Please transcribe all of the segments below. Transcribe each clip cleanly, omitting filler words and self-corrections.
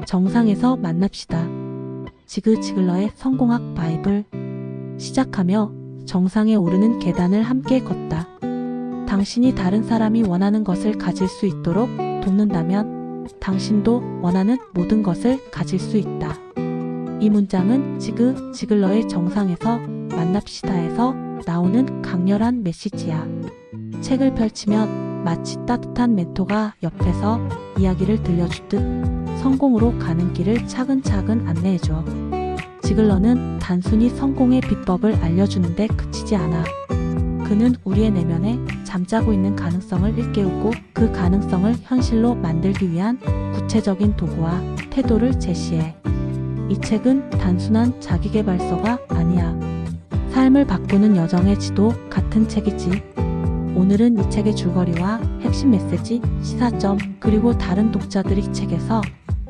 정상에서 만납시다. 지그 지글러의 성공학 바이블. 시작하며 정상에 오르는 계단을 함께 걷다. 당신이 다른 사람이 원하는 것을 가질 수 있도록 돕는다면 당신도 원하는 모든 것을 가질 수 있다. 이 문장은 지그 지글러의 정상에서 만납시다에서 나오는 강렬한 메시지야. 책을 펼치면 마치 따뜻한 멘토가 옆에서 이야기를 들려주듯 성공으로 가는 길을 차근차근 안내해줘. 지글러는 단순히 성공의 비법을 알려주는데 그치지 않아. 그는 우리의 내면에 잠자고 있는 가능성을 일깨우고 그 가능성을 현실로 만들기 위한 구체적인 도구와 태도를 제시해. 이 책은 단순한 자기계발서가 아니야. 삶을 바꾸는 여정의 지도 같은 책이지. 오늘은 이 책의 줄거리와 핵심 메시지, 시사점, 그리고 다른 독자들이 이 책에서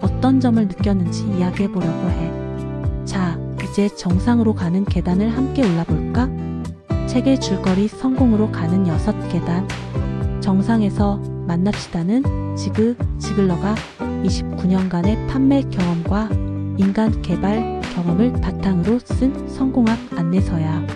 어떤 점을 느꼈는지 이야기해보려고 해. 자, 이제 정상으로 가는 계단을 함께 올라볼까? 책의 줄거리 성공으로 가는 6계단. 정상에서 만납시다는 지그 지글러가 29년간의 판매 경험과 인간 개발 경험을 바탕으로 쓴 성공학 안내서야.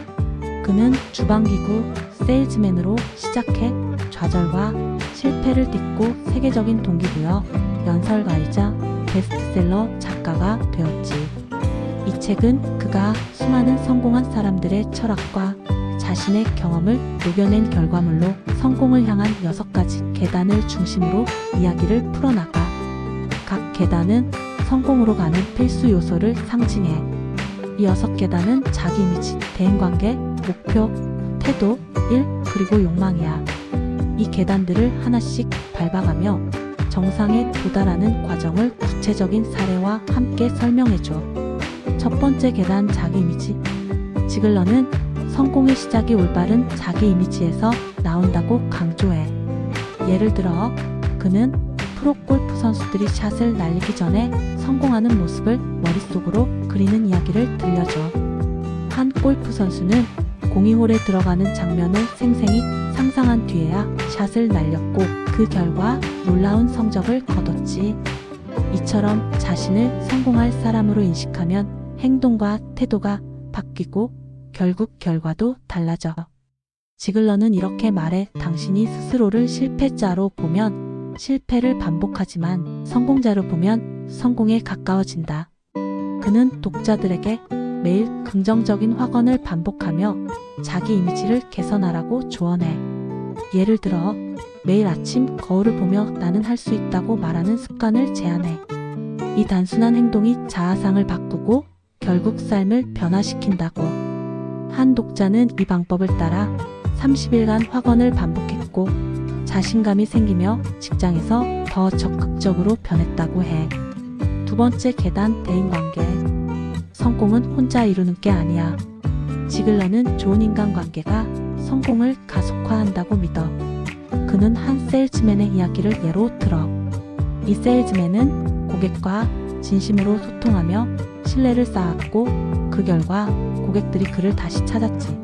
그는 주방기구 세일즈맨으로 시작해 좌절과 실패를 딛고 세계적인 동기부여 연설가이자 베스트셀러 작가가 되었지. 이 책은 그가 수많은 성공한 사람들의 철학과 자신의 경험을 녹여낸 결과물로 성공을 향한 6가지 계단을 중심으로 이야기를 풀어나가. 각 계단은 성공으로 가는 필수 요소를 상징해. 이 6계단은 자기 이미지, 대인관계, 목표, 태도, 일, 그리고 욕망이야. 이 계단들을 하나씩 밟아가며 정상에 도달하는 과정을 구체적인 사례와 함께 설명해줘. 첫 번째 계단, 자기 이미지. 지글러는 성공의 시작이 올바른 자기 이미지에서 나온다고 강조해. 예를 들어 그는 프로골프 선수들이 샷을 날리기 전에 성공하는 모습을 머릿속으로 그리는 이야기를 들려줘. 한 골프 선수는 공이 홀에 들어가는 장면을 생생히 상상한 뒤에야 샷을 날렸고 그 결과 놀라운 성적을 거뒀지. 이처럼 자신을 성공할 사람으로 인식하면 행동과 태도가 바뀌고 결국 결과도 달라져. 지글러는 이렇게 말해. 당신이 스스로를 실패자로 보면 실패를 반복하지만 성공자로 보면 성공에 가까워진다. 그는 독자들에게 매일 긍정적인 확언을 반복하며 자기 이미지를 개선하라고 조언해. 예를 들어 매일 아침 거울을 보며 나는 할 수 있다고 말하는 습관을 제안해. 이 단순한 행동이 자아상을 바꾸고 결국 삶을 변화시킨다고. 한 독자는 이 방법을 따라 30일간 확언을 반복했고 자신감이 생기며 직장에서 더 적극적으로 변했다고 해. 두 번째 계단, 대인관계. 성공은 혼자 이루는 게 아니야. 지글러는 좋은 인간관계가 성공을 가속화한다고 믿어. 그는 한 세일즈맨의 이야기를 예로 들어. 이 세일즈맨은 고객과 진심으로 소통하며 신뢰를 쌓았고 그 결과 고객들이 그를 다시 찾았지.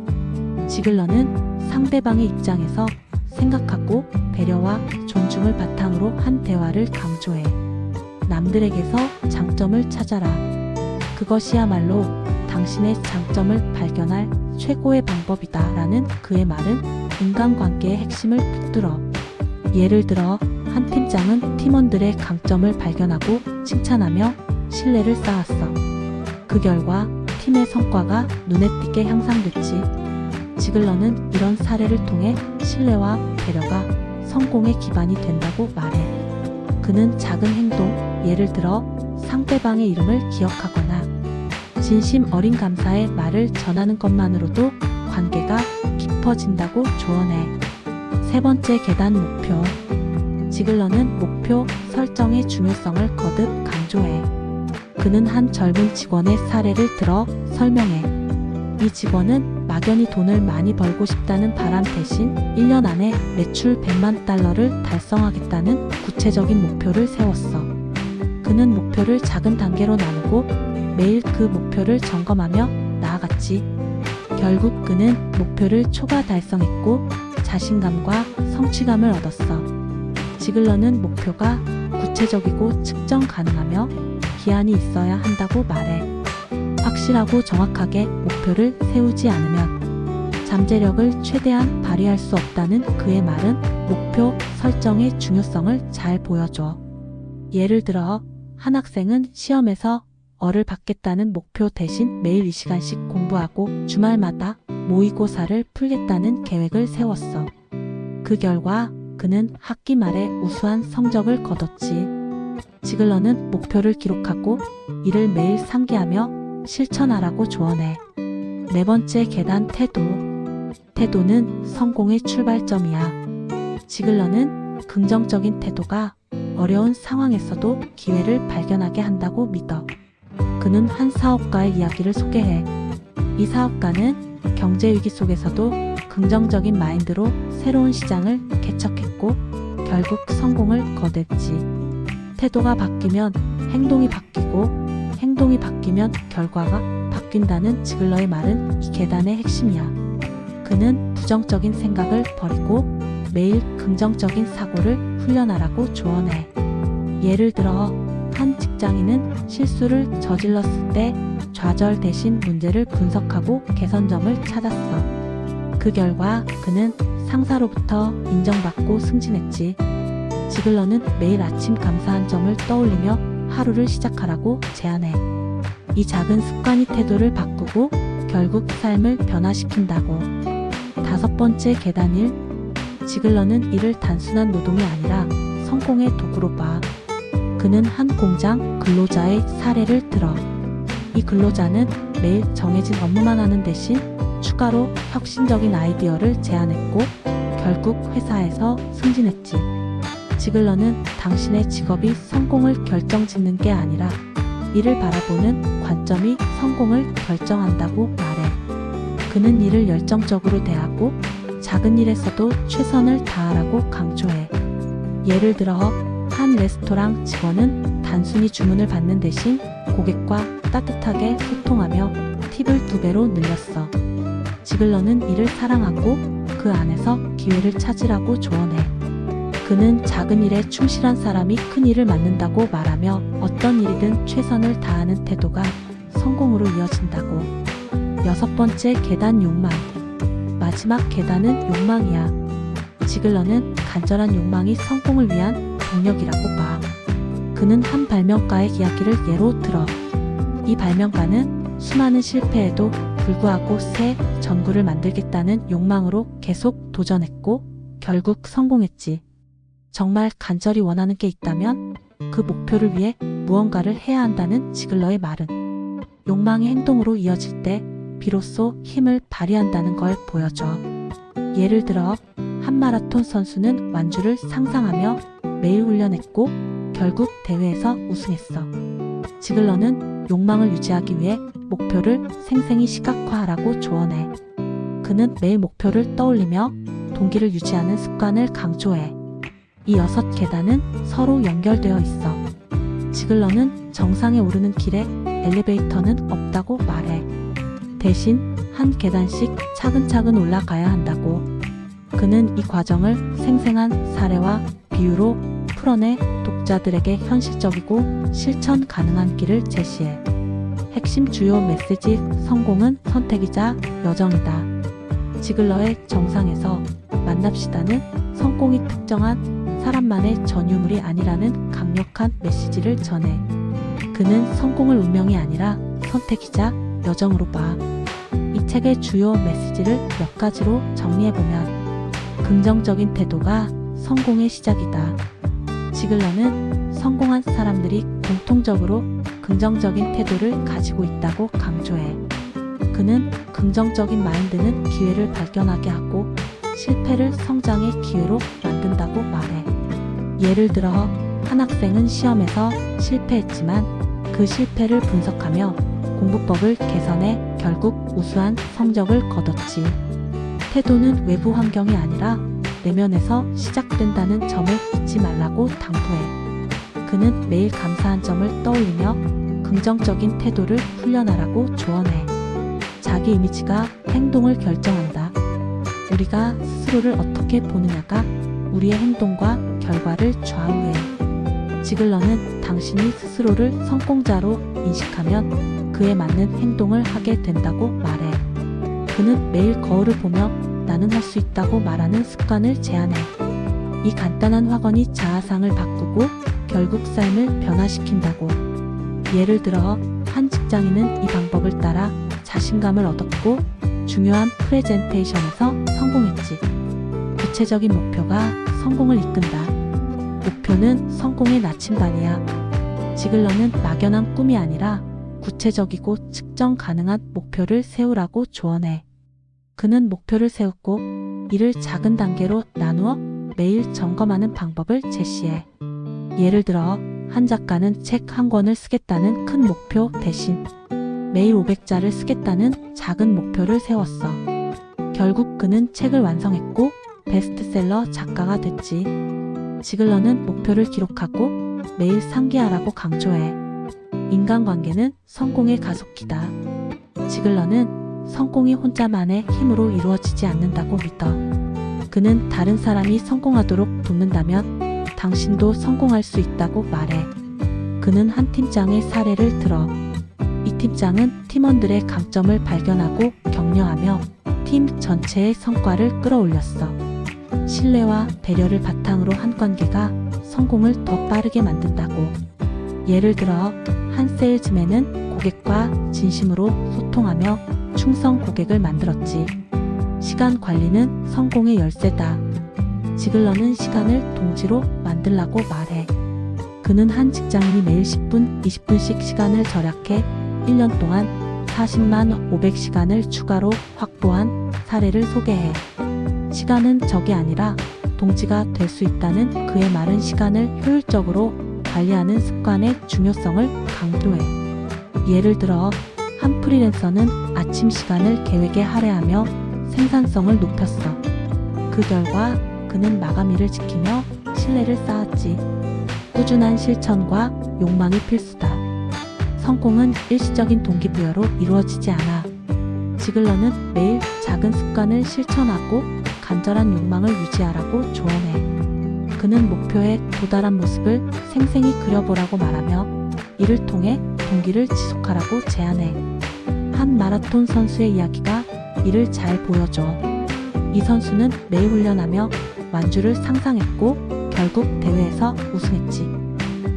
지글러는 상대방의 입장에서 생각하고 배려와 존중을 바탕으로 한 대화를 강조해. 남들에게서 장점을 찾아라. 그것이야말로 당신의 장점을 발견할 최고의 방법이다 라는 그의 말은 인간관계의 핵심을 붙들어. 예를 들어 한 팀장은 팀원들의 강점을 발견하고 칭찬하며 신뢰를 쌓았어. 그 결과 팀의 성과가 눈에 띄게 향상됐지. 지글러는 이런 사례를 통해 신뢰와 배려가 성공의 기반이 된다고 말해. 그는 작은 행동, 예를 들어 상대방의 이름을 기억하거나 진심 어린 감사의 말을 전하는 것만으로도 관계가 깊어진다고 조언해. 세 번째 계단, 목표. 지글러는 목표 설정의 중요성을 거듭 강조해. 그는 한 젊은 직원의 사례를 들어 설명해. 이 직원은 막연히 돈을 많이 벌고 싶다는 바람 대신 1년 안에 매출 100만 달러를 달성하겠다는 구체적인 목표를 세웠어. 그는 목표를 작은 단계로 나누고 매일 그 목표를 점검하며 나아갔지. 결국 그는 목표를 초과 달성했고 자신감과 성취감을 얻었어. 지글러는 목표가 구체적이고 측정 가능하며 기한이 있어야 한다고 말해. 확실하고 정확하게 목표를 세우지 않으면 잠재력을 최대한 발휘할 수 없다는 그의 말은 목표 설정의 중요성을 잘 보여줘. 예를 들어 한 학생은 시험에서 어를 받겠다는 목표 대신 매일 2시간씩 공부하고 주말마다 모의고사를 풀겠다는 계획을 세웠어. 그 결과 그는 학기 말에 우수한 성적을 거뒀지. 지글러는 목표를 기록하고 이를 매일 상기하며 실천하라고 조언해. 네 번째 계단 태도. 태도는 성공의 출발점이야. 지글러는 긍정적인 태도가 어려운 상황에서도 기회를 발견하게 한다고 믿어. 그는 한 사업가의 이야기를 소개해. 이 사업가는 경제위기 속에서도 긍정적인 마인드로 새로운 시장을 개척했고 결국 성공을 거뒀지. 태도가 바뀌면 행동이 바뀌고 행동이 바뀌면 결과가 바뀐다는 지글러의 말은 이 계단의 핵심이야. 그는 부정적인 생각을 버리고 매일 긍정적인 사고를 훈련하라고 조언해. 예를 들어 한 직장인은 실수를 저질렀을 때 좌절 대신 문제를 분석하고 개선점을 찾았어. 그 결과 그는 상사로부터 인정받고 승진했지. 지글러는 매일 아침 감사한 점을 떠올리며 하루를 시작하라고 제안해. 이 작은 습관이 태도를 바꾸고 결국 삶을 변화시킨다고. 다섯 번째 계단 1. 지글러는 이를 단순한 노동이 아니라 성공의 도구로 봐. 그는 한 공장 근로자의 사례를 들어. 이 근로자는 매일 정해진 업무만 하는 대신 추가로 혁신적인 아이디어를 제안했고 결국 회사에서 승진했지. 지글러는 당신의 직업이 성공을 결정짓는 게 아니라 이를 바라보는 관점이 성공을 결정한다고 말해. 그는 이를 열정적으로 대하고 작은 일에서도 최선을 다하라고 강조해. 예를 들어 한 레스토랑 직원은 단순히 주문을 받는 대신 고객과 따뜻하게 소통하며 팁을 2배로 늘렸어. 지글러는 이를 사랑하고 그 안에서 기회를 찾으라고 조언해. 그는 작은 일에 충실한 사람이 큰 일을 맡는다고 말하며 어떤 일이든 최선을 다하는 태도가 성공으로 이어진다고. 여섯 번째 계단 욕망. 마지막 계단은 욕망이야. 지글러는 간절한 욕망이 성공을 위한 동력이라고 봐. 그는 한 발명가의 이야기를 예로 들어. 이 발명가는 수많은 실패에도 불구하고 새 전구를 만들겠다는 욕망으로 계속 도전했고 결국 성공했지. 정말 간절히 원하는 게 있다면 그 목표를 위해 무언가를 해야 한다는 지글러의 말은 욕망이 행동으로 이어질 때 비로소 힘을 발휘한다는 걸 보여줘. 예를 들어 한 마라톤 선수는 완주를 상상하며 매일 훈련했고 결국 대회에서 우승했어. 지글러는 욕망을 유지하기 위해 목표를 생생히 시각화하라고 조언해. 그는 매일 목표를 떠올리며 동기를 유지하는 습관을 강조해. 이 6 계단은 서로 연결되어 있어. 지글러는 정상에 오르는 길에 엘리베이터는 없다고 말해. 대신 한 계단씩 차근차근 올라가야 한다고. 그는 이 과정을 생생한 사례와 비유로 풀어내 독자들에게 현실적이고 실천 가능한 길을 제시해. 핵심 주요 메시지: 성공은 선택이자 여정이다. 지글러의 정상에서 만납시다는 성공이 특정한 사람만의 전유물이 아니라는 강력한 메시지를 전해. 그는 성공을 운명이 아니라 선택이자 여정으로 봐. 이 책의 주요 메시지를 몇 가지로 정리해보면 긍정적인 태도가 성공의 시작이다. 지글러는 성공한 사람들이 공통적으로 긍정적인 태도를 가지고 있다고 강조해. 그는 긍정적인 마인드는 기회를 발견하게 하고 실패를 성장의 기회로 만든다고 말해. 예를 들어 한 학생은 시험에서 실패했지만 그 실패를 분석하며 공부법을 개선해 결국 우수한 성적을 거뒀지. 태도는 외부 환경이 아니라 내면에서 시작된다는 점을 잊지 말라고 당부해. 그는 매일 감사한 점을 떠올리며 긍정적인 태도를 훈련하라고 조언해. 자기 이미지가 행동을 결정한다. 우리가 스스로를 어떻게 보느냐가 우리의 행동과 결과를 좌우해. 지글러는 당신이 스스로를 성공자로 인식하면 그에 맞는 행동을 하게 된다고 말해. 그는 매일 거울을 보며 나는 할 수 있다고 말하는 습관을 제안해. 이 간단한 확언이 자아상을 바꾸고 결국 삶을 변화시킨다고. 예를 들어 한 직장인은 이 방법을 따라 자신감을 얻었고 중요한 프레젠테이션에서 성공했지. 구체적인 목표가 성공을 이끈다. 목표는 성공의 나침반이야. 지글러는 막연한 꿈이 아니라 구체적이고 측정 가능한 목표를 세우라고 조언해. 그는 목표를 세우고 이를 작은 단계로 나누어 매일 점검하는 방법을 제시해. 예를 들어 한 작가는 책 한 권을 쓰겠다는 큰 목표 대신 매일 500자를 쓰겠다는 작은 목표를 세웠어. 결국 그는 책을 완성했고 베스트셀러 작가가 됐지. 지글러는 목표를 기록하고 매일 상기하라고 강조해. 인간관계는 성공의 가속기다. 지글러는 성공이 혼자만의 힘으로 이루어지지 않는다고 믿어. 그는 다른 사람이 성공하도록 돕는다면 당신도 성공할 수 있다고 말해. 그는 한 팀장의 사례를 들어. 이 팀장은 팀원들의 강점을 발견하고 격려하며 팀 전체의 성과를 끌어올렸어. 신뢰와 배려를 바탕으로 한 관계가 성공을 더 빠르게 만든다고. 예를 들어 한 세일즈맨은 고객과 진심으로 소통하며 충성 고객을 만들었지. 시간 관리는 성공의 열쇠다. 지글러는 시간을 동지로 만들라고 말해. 그는 한 직장인이 매일 10분, 20분씩 시간을 절약해 1년 동안 40만 500시간을 추가로 확보한 사례를 소개해. 시간은 적이 아니라 동지가 될 수 있다는 그의 말은 시간을 효율적으로 관리하는 습관의 중요성을 강조해. 예를 들어 한 프리랜서는 아침 시간을 계획에 할애하며 생산성을 높였어. 그 결과 그는 마감일을 지키며 신뢰를 쌓았지. 꾸준한 실천과 욕망이 필수다. 성공은 일시적인 동기부여로 이루어지지 않아. 지글러는 매일 작은 습관을 실천하고 간절한 욕망을 유지하라고 조언해. 그는 목표에 도달한 모습을 생생히 그려보라고 말하며 이를 통해 동기를 지속하라고 제안해. 한 마라톤 선수의 이야기가 이를 잘 보여줘. 이 선수는 매일 훈련하며 완주를 상상했고 결국 대회에서 우승했지.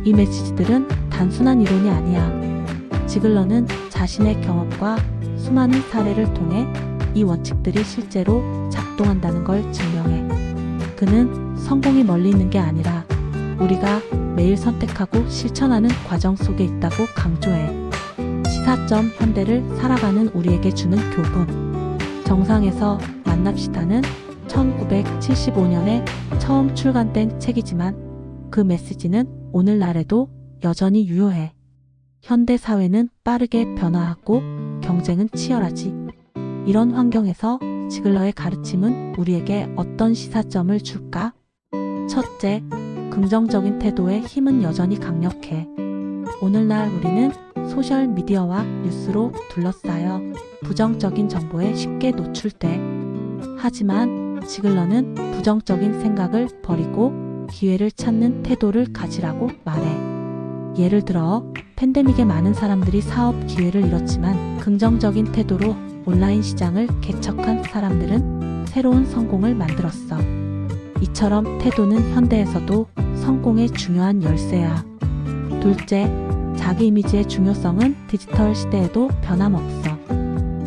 이 메시지들은 단순한 이론이 아니야. 지글러는 자신의 경험과 수많은 사례를 통해 이 원칙들이 실제로 작동한다는 걸 증명해. 그는 성공이 멀리 있는 게 아니라 우리가 매일 선택하고 실천하는 과정 속에 있다고 강조해. 시사점 현대를 살아가는 우리에게 주는 교훈. 정상에서 만납시다는 1975년에 처음 출간된 책이지만 그 메시지는 오늘날에도 여전히 유효해. 현대 사회는 빠르게 변화하고 경쟁은 치열하지. 이런 환경에서 지글러의 가르침은 우리에게 어떤 시사점을 줄까? 첫째, 긍정적인 태도의 힘은 여전히 강력해. 오늘날 우리는 소셜미디어와 뉴스로 둘러싸여 부정적인 정보에 쉽게 노출돼. 하지만 지글러는 부정적인 생각을 버리고 기회를 찾는 태도를 가지라고 말해. 예를 들어 팬데믹에 많은 사람들이 사업 기회를 잃었지만 긍정적인 태도로 온라인 시장을 개척한 사람들은 새로운 성공을 만들었어. 이처럼 태도는 현대에서도 성공의 중요한 열쇠야. 둘째, 자기 이미지의 중요성은 디지털 시대에도 변함없어.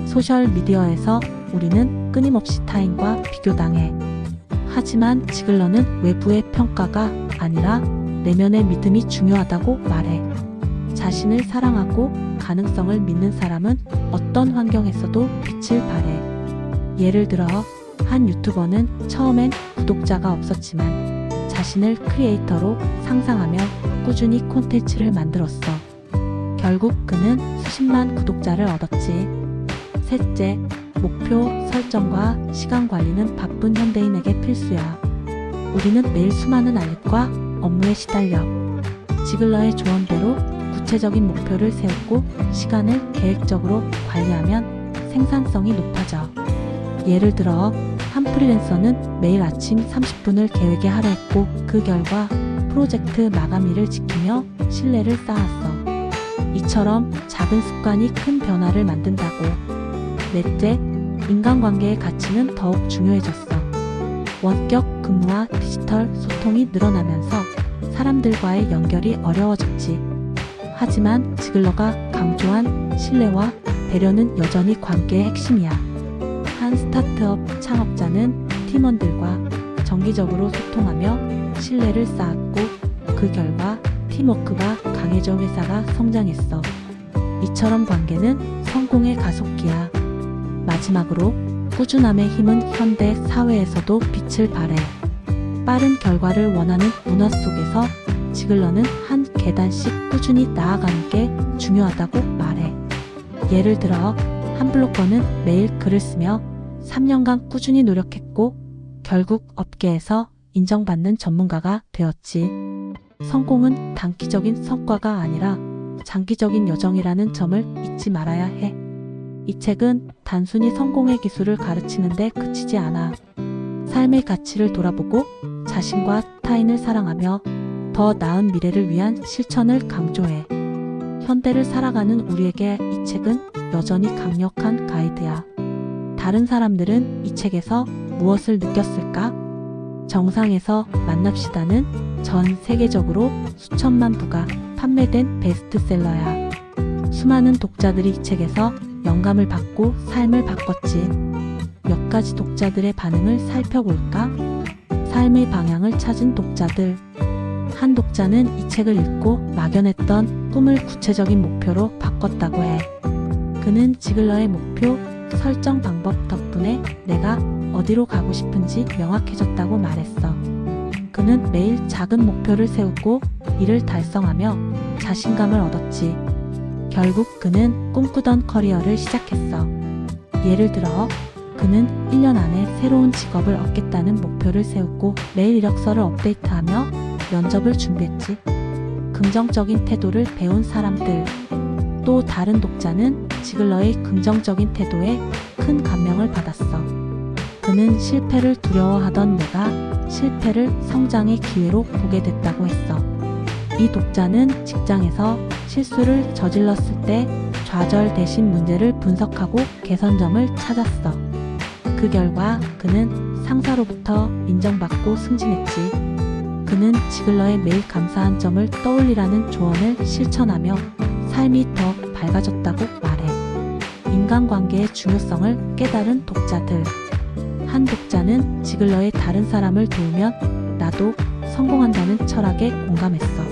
소셜미디어에서 우리는 끊임없이 타인과 비교당해. 하지만 지글러는 외부의 평가가 아니라 내면의 믿음이 중요하다고 말해. 자신을 사랑하고 가능성을 믿는 사람은 어떤 환경에서도 빛을 발해. 예를 들어 한 유튜버는 처음엔 구독자가 없었지만 자신을 크리에이터로 상상하며 꾸준히 콘텐츠를 만들었어. 결국 그는 수십만 구독자를 얻었지. 셋째, 목표 설정과 시간 관리는 바쁜 현대인에게 필수야. 우리는 매일 수많은 알림과 업무에 시달려. 지글러의 조언대로 구체적인 목표를 세우고 시간을 계획적으로 관리하면 생산성이 높아져. 예를 들어 한 프리랜서는 매일 아침 30분을 계획에 할애했고 그 결과 프로젝트 마감일을 지키며 신뢰를 쌓았어. 이처럼 작은 습관이 큰 변화를 만든다고. 넷째, 인간관계의 가치는 더욱 중요해졌어. 원격 근무와 디지털 소통이 늘어나면서 사람들과의 연결이 어려워졌지. 하지만 지글러가 강조한 신뢰와 배려는 여전히 관계의 핵심이야. 한 스타트업 창업자는 팀원들과 정기적으로 소통하며 신뢰를 쌓았고, 그 결과 팀워크가 강해져 회사가 성장했어. 이처럼 관계는 성공의 가속기야. 마지막으로 꾸준함의 힘은 현대 사회에서도 빛을 발해. 빠른 결과를 원하는 문화 속에서 지글러는 한 계단씩 꾸준히 나아가는 게 중요하다고 말해. 예를 들어 한 블로거는 매일 글을 쓰며 3년간 꾸준히 노력했고 결국 업계에서 인정받는 전문가가 되었지. 성공은 단기적인 성과가 아니라 장기적인 여정이라는 점을 잊지 말아야 해. 이 책은 단순히 성공의 기술을 가르치는데 그치지 않아. 삶의 가치를 돌아보고 자신과 타인을 사랑하며 더 나은 미래를 위한 실천을 강조해. 현대를 살아가는 우리에게 이 책은 여전히 강력한 가이드야. 다른 사람들은 이 책에서 무엇을 느꼈을까? 정상에서 만납시다는 전 세계적으로 수천만 부가 판매된 베스트셀러야. 수많은 독자들이 이 책에서 영감을 받고 삶을 바꿨지. 몇 가지 독자들의 반응을 살펴볼까? 삶의 방향을 찾은 독자들. 한 독자는 이 책을 읽고 막연했던 꿈을 구체적인 목표로 바꿨다고 해. 그는 지글러의 목표 설정 방법 덕분에 내가 어디로 가고 싶은지 명확해졌다고 말했어. 그는 매일 작은 목표를 세우고 이를 달성하며 자신감을 얻었지. 결국 그는 꿈꾸던 커리어를 시작했어. 예를 들어 그는 1년 안에 새로운 직업을 얻겠다는 목표를 세우고 매일 이력서를 업데이트하며 면접을 준비했지. 긍정적인 태도를 배운 사람들. 또 다른 독자는 지글러의 긍정적인 태도에 큰 감명을 받았어. 그는 실패를 두려워하던 내가 실패를 성장의 기회로 보게 됐다고 했어. 이 독자는 직장에서 실수를 저질렀을 때 좌절되신 문제를 분석하고 개선점을 찾았어. 그 결과 그는 상사로부터 인정받고 승진했지. 그는 지글러의 매일 감사한 점을 떠올리라는 조언을 실천하며 삶이 더 밝아졌다고 말해. 인간관계의 중요성을 깨달은 독자들. 한 독자는 지글러의 다른 사람을 도우면 나도 성공한다는 철학에 공감했어.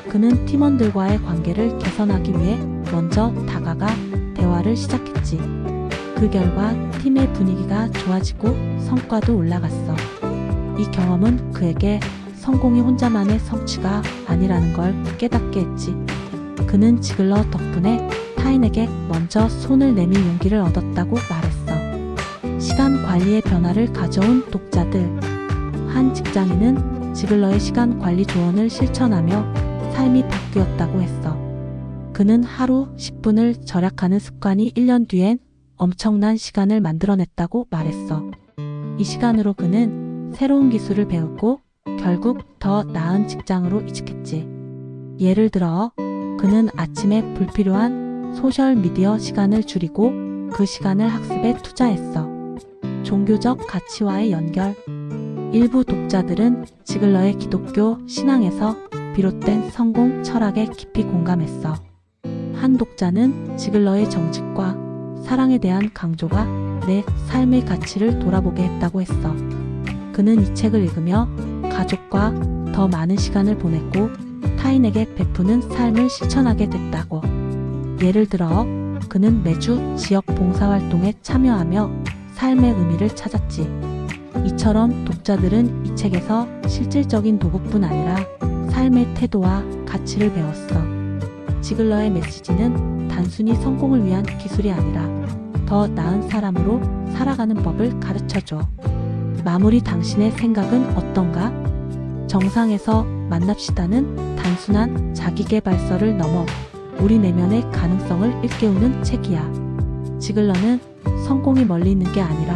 그는 팀원들과의 관계를 개선하기 위해 먼저 다가가 대화를 시작했지. 그 결과 팀의 분위기가 좋아지고 성과도 올라갔어. 이 경험은 그에게 성공이 혼자만의 성취가 아니라는 걸 깨닫게 했지. 그는 지글러 덕분에 타인에게 먼저 손을 내밀 용기를 얻었다고 말했어. 시간 관리의 변화를 가져온 독자들. 한 직장인은 지글러의 시간 관리 조언을 실천하며 삶이 바뀌었다고 했어. 그는 하루 10분을 절약하는 습관이 1년 뒤엔 엄청난 시간을 만들어냈다고 말했어. 이 시간으로 그는 새로운 기술을 배우고 결국 더 나은 직장으로 이직했지. 예를 들어 그는 아침에 불필요한 소셜미디어 시간을 줄이고 그 시간을 학습에 투자했어. 종교적 가치와의 연결. 일부 독자들은 지글러의 기독교 신앙에서 비롯된 성공 철학에 깊이 공감했어. 한 독자는 지글러의 정직과 사랑에 대한 강조가 내 삶의 가치를 돌아보게 했다고 했어. 그는 이 책을 읽으며 가족과 더 많은 시간을 보냈고 타인에게 베푸는 삶을 실천하게 됐다고. 예를 들어 그는 매주 지역 봉사활동에 참여하며 삶의 의미를 찾았지. 이처럼 독자들은 이 책에서 실질적인 도구뿐 아니라 삶의 태도와 가치를 배웠어. 지글러의 메시지는 단순히 성공을 위한 기술이 아니라 더 나은 사람으로 살아가는 법을 가르쳐줘. 마무리. 당신의 생각은 어떤가? 정상에서 만납시다는 단순한 자기계발서를 넘어 우리 내면의 가능성을 일깨우는 책이야. 지글러는 성공이 멀리 있는 게 아니라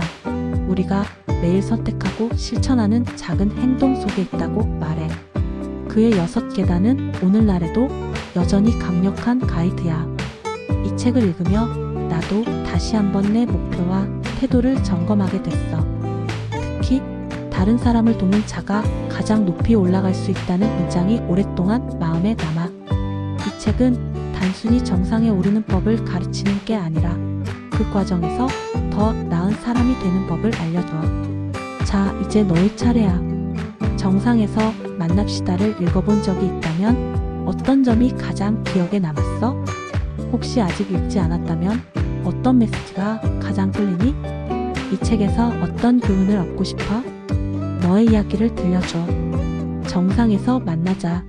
우리가 매일 선택하고 실천하는 작은 행동 속에 있다고 말해. 그의 6계단은 오늘날에도 여전히 강력한 가이드야. 이 책을 읽으며 나도 다시 한번 내 목표와 태도를 점검하게 됐어. 특히 다른 사람을 돕는 자가 가장 높이 올라갈 수 있다는 문장이 오랫동안 마음에 남아. 이 책은 단순히 정상에 오르는 법을 가르치는 게 아니라 그 과정에서 더 나은 사람이 되는 법을 알려줘. 자, 이제 너의 차례야. 정상에서 만납시다를 읽어본 적이 있다면 어떤 점이 가장 기억에 남았어? 혹시 아직 읽지 않았다면 어떤 메시지가 가장 끌리니? 이 책에서 어떤 교훈을 얻고 싶어? 너의 이야기를 들려줘. 정상에서 만나자.